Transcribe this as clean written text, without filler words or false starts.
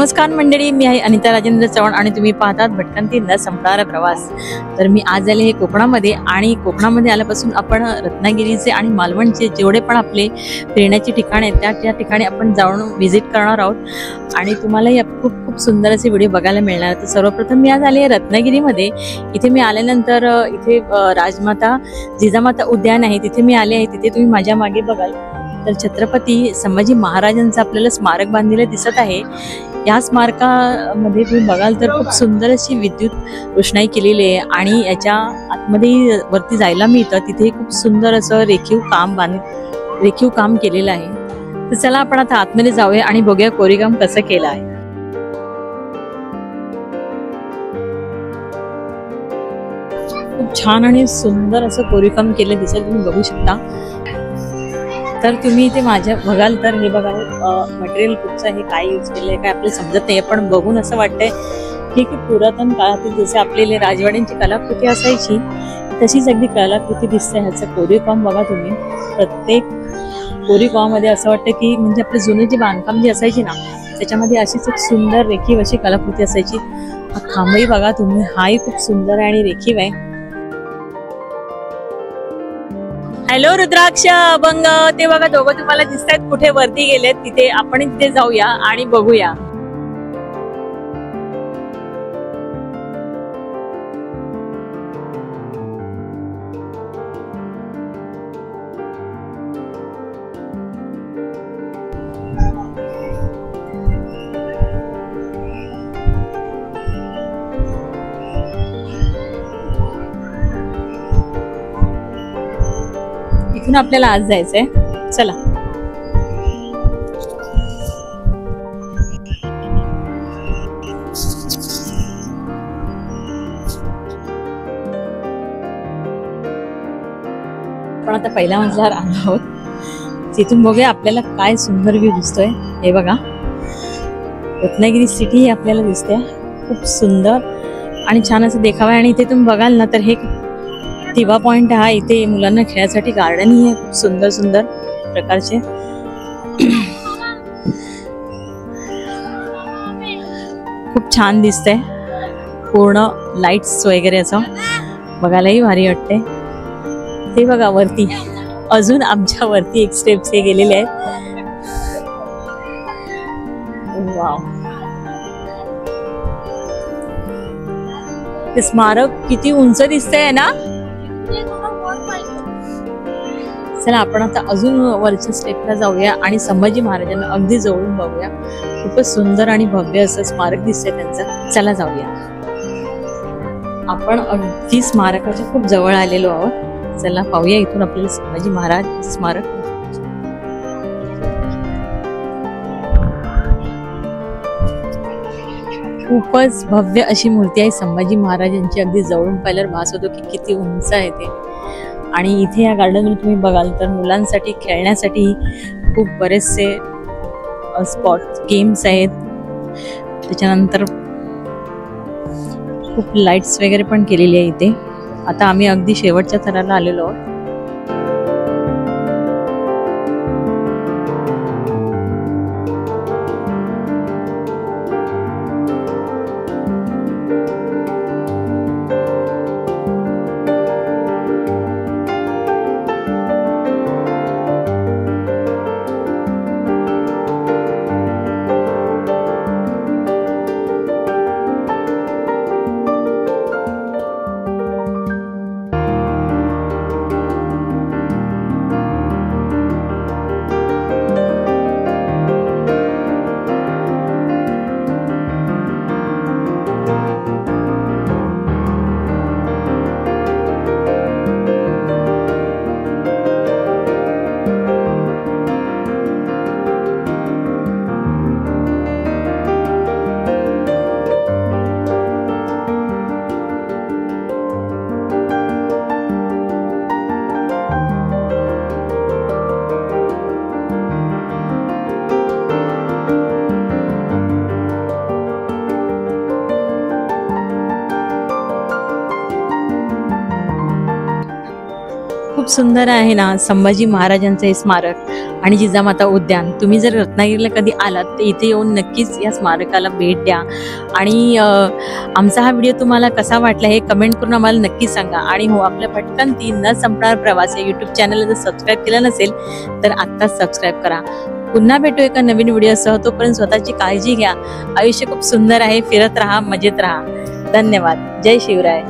नमस्कार मंडळी, मी आहे अनिता राजेंद्र चव्हाण आणि तुम्ही पाहतात भटकंती न संपणारा प्रवास। तर मी आज आले हे कोकणामध्ये आणि कोकणामध्ये आल्यापासून आपण रत्नागिरीचे आणि मालवणचे जेवढे पण आपले फिरण्याचे ठिकाण आहेत त्या ठिकाणी आपण जाऊन व्हिजिट करणार आहोत आणि तुम्हाला या खूप खूप सुंदर असे व्हिडिओ बघायला मिळणार। तर सर्वप्रथम मी आज आले रत्नागिरीमध्ये। इथे मी आल्यानंतर इथे राजमाता जिजामाता उद्यान आहे, तिथे मी आले आहे। तिथे तुम्ही माझ्या मागे बघाल तर छत्रपती संभाजी महाराजांचं आपल्याला स्मारक बांधलेलं दिसत आहे। या स्मारकामध्ये तुम्ही बघाल तर खूप सुंदर अशी विद्युत रोषणाई केलेली आहे आणि याच्या आतमध्ये वरती जायला मिळतं, तिथे खूप सुंदर असं रेखीव काम केलेलं आहे। तर चला आपण आता आतमध्ये जाऊया आणि बघूया कोरीवकाम कसं केलं आहे। खूप छान आणि सुंदर असं कोरीवकाम केलं दिसेल, तुम्ही बघू शकता। तर तुम्ही इथे माझ्या बघाल तर हे बघा मटेरियल कुठचं हे काय यूज केलंय काय आपल्याला समजत नाही, पण बघून असं वाटतंय की पुरातन काळातील जसे आपले राजवाड्यांची कलाकृती असायची तशीच अगदी कलाकृती दिसते। ह्याचं कोरीवकाम बघा तुम्ही, प्रत्येक कोरीवकामामध्ये असं वाटतं की म्हणजे आपले जुने जे बांधकाम जे असायची ना त्याच्यामध्ये अशीच एक सुंदर रेखीव अशी कलाकृती असायची। हा खांबही बघा तुम्ही, हाही खूप सुंदर आहे आणि रेखीव आहे। हॅलो रुद्राक्ष अभंग, ते बघा दोघं तुम्हाला दिसतायत कुठे वरती गेलेत, तिथे आपण तिथे जाऊया आणि बघूया। इथून आपल्याला आज जायचंय, चला। आपण आता पहिल्या मजल्यावर आलो आहोत, तिथून बघूया आपल्याला काय सुंदर व्ह्यू दिसतोय। हे बघा रत्नागिरी सिटी आपल्याला दिसते, खूप सुंदर आणि छान असं देखावा आहे। आणि इथे तुम्ही बघाल ना तर हे दिवा पॉइंट हा, इथे मुलांना खेळासाठी गार्डन ही आहे खूप सुंदर सुंदर प्रकारचे। खूप छान दिसतंय, पूर्ण लाईट्स वगैरे असं बघायलाही भारी वाटते। ते बघा वरती अजून आमच्या वरती एक स्टेप्स हे गेलेले आहेत। वाव, ते स्मारक किती उंच दिसतंय ना। चला आपण आता अजून वरच्या स्टेपला जाऊया आणि संभाजी महाराजांना अगदी जवळून बघूया। खूपच सुंदर आणि भव्य असं स्मारक दिसतंय त्यांचं, चला जाऊया। आपण अगदी स्मारकाच्या खूप जवळ आलेलो आहोत, चला पाहूया इथून आपल्याला संभाजी महाराज स्मारक। खूपच भव्य अशी मूर्ती आहे संभाजी महाराजांची, अगदी जवळून पाहिल्यावर भास होतो की किती उंच आहे ते। आणि इथे या गार्डनमध्ये तुम्ही बघाल तर मुलांसाठी खेळण्यासाठी खूप बरेचसे स्पॉट गेम्स आहेत, त्याच्यानंतर खूप लाईट्स वगैरे पण केलेली आहे इथे। आता आम्ही अगदी शेवटच्या थराला आलेलो आहोत। खूप सुंदर आहे ना संभाजी महाराजांचे स्मारक। आणि जिजामाता उद्यान, तुम्ही जर रत्नागिरीला कधी आलात तर इथे येऊन नक्कीच या स्मारकाला भेट द्या. आणि आमचा हा व्हिडिओ तुम्हाला कसा वाटला हे कमेंट करून आम्हाला नक्की सांगा. आणि हो, आपल्या भटकंती न संपणार प्रवास या यूट्यूब चॅनलला जर सबस्क्राईब केलं नसेल तर आत्ताच सबस्क्राईब करा. पुन्हा भेटू एका नवीन व्हिडिओसह. तोपर्यंत स्वतःची काळजी घ्या. आयुष्य खूप सुंदर आहे. फिरत राहा, मजेत राहा. धन्यवाद. जय शिवराय.